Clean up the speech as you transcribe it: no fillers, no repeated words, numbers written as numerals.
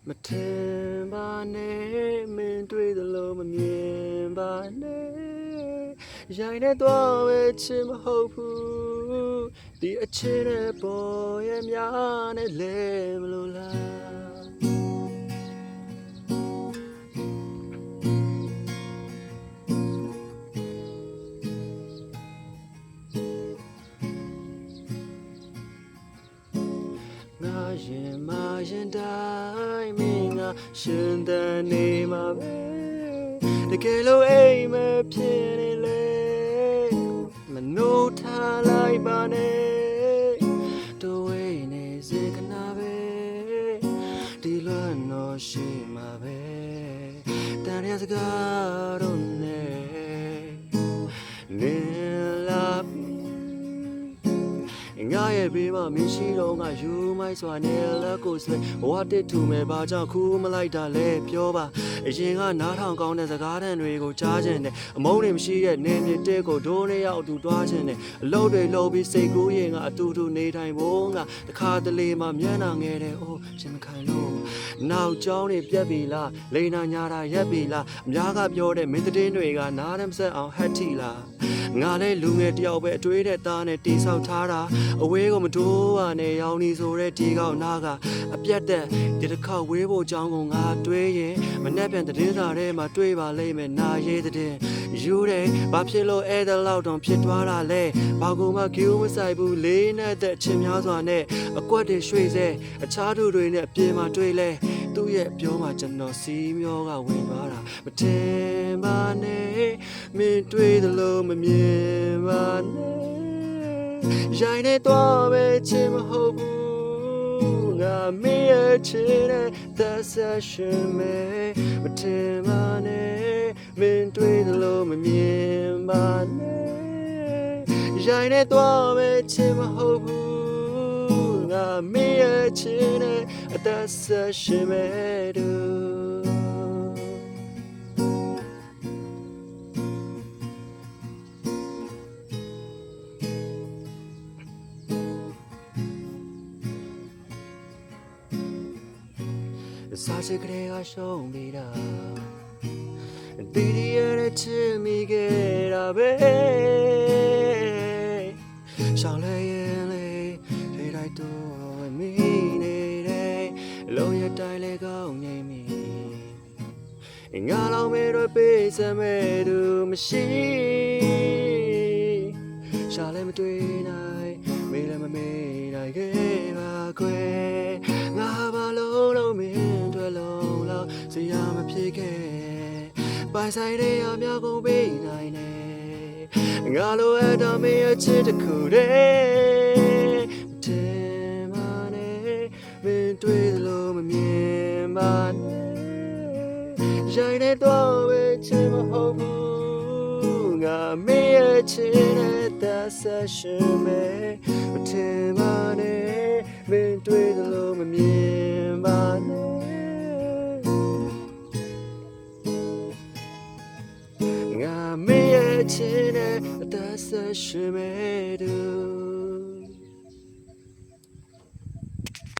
မထင်ပါနဲ့မင်းတွေ့သလိုမမြင်ပါနဲ့ရိုင်းနဲ့တော့ပဲချင်မဟုတ်ဘူးဒီအချစ်တဲ့ပေါ်ရဲ့များနဲ့လဲမလို့လားငါရင်မရင်တိုင်းမင်းငါရှင်တန်နေမှာပဲတကယ်လို့အိမ်မဖြစ်နေလေမနိုးထားလိုက်ပါနဲ့တို့ဝိနေစေကနာပဲဒီလွမ်းတော်ရှိမှာပဲတန်ရစကားတော့နဲ့နေလာငါရဲ့ဘေးမှာမင်းရှိတော့ငါယူမိုက်စွာနဲ့လက်ကိုဆွဲဘဝတစ်ထူမဲ့ဘာကြောင့်ခူးမလိုက်တာလဲပြောပါအရင်ကနားထောင်ကောင်းတဲ့စကားတန်တွေကိုကြားခြင်းနဲ့အမုန်းတွေမရှိတဲ့နေမြစ်တဲကိုဒိုးနဲ့ရောက်အတူတွားခြင်းနဲ့အလုပ်တွေလုပ်ပြီးစိတ်ကူးရင်ငါအတူတူနေထိုင်ဖို့ငါတခါတလေမှမျက်နှာငယ်တယ်အိုးရှင်မခံလို့နောက်ကျောင်းတွေပြက်ပြီလားလိန်နာညာတာရက်ပြီလားအများကပြောတဲ့မင်းသတင်းတွေကနားရမဆက်အောင်ဟတ်ထီလားငါလည်းလူငယ်တယောက်ပဲအတွေးတဲ့သားနဲ့တိဆောက်ထားတာအဝေးကိုမတိုးပါနဲ့ရောင်နေဆိုတဲ့ဒီကောက်နာကအပြတ်တဲ့ဒီတစ်ခေါက်ဝေးဖို့ကြောင်းကိုငါတွေးရင်မနှက်ပြန်သတင်းစာထဲမှာတွေးပါလိမ့်မယ်နာရေးတဲ့ယူတယ်ဘာဖြစ်လို့အဲ့ဒါလောက်တောင်ဖြစ်သွားတာလဲဘာကူမှကျူးမဆိုင်ဘူးလေးနဲ့တဲ့အချင်းများစွာနဲ့အကွက်တွေရွှေ့စေအခြားသူတွေနဲ့အပြင်မှာတွေးလဲသူ့ရဲ့ပြောမှကျွန်တော်စီးမျောကဝင်သွားတာမထင်ပါနဲ့မင်းတွေးသလိုမမြင်ပါနဲ့ရိုင်းနဲ့တော့ပဲချင်မဟုတ်ဘူးငါမင်းရဲ့ချစ်တဲ့သက်ဆက်ရှင်မဲ့မထင်ပါနဲ့မင်းတွေးသလိုမမြင်ပါနဲ့ရိုင်းနဲ့တော့ပဲချင်မဟုတ်ဘူးငါမင်းရဲ့ချစ်တဲ့အသက်ဆက်ရှင်မဲ့တို့စာချစ်ကလေးကရှုံးပြီးတာဒီရတဲ့ချစ်မိခဲ့တာပဲရှောင်းလဲရင်လေထိတိုက်တော့မိနေတယ်လုံးရတိုင်းလေကောင်းနေမိငါလောင်မဲတော့ပေးစမဲ့သူမရှိရှာလဲမတွေ့နိုင်မေးလည်းမမေးနိုင်ခဲ့ပါခွဲငါဘာလို့မင်းတွေလုံးလောက်စရာမဖြစ်ခဲ့ပိုင်ဆိုင်တဲ့အများကုန်ပေးနိုင်တယ်ငါလိုအပ်တော်မင်းရဲ့ချစ်တစ်ခုတည်းတင်ပါနဲ့မင်းတွေ့သလိုမမြင်ပါနဲ့ရိုင်းနဲ့တော့ပဲချင်မဟုတ်ဘူးငါမင်းရဲ့ချစ်တဲ့သက်ဆက်ရှင်မဲ့မတင်ပါနဲ့မင်းတွေ့သလိုမမြင်ပါနဲ့ငါမင်းရဲ့ချစ်တဲ့အသက်ဆက်ရှင်မဲ့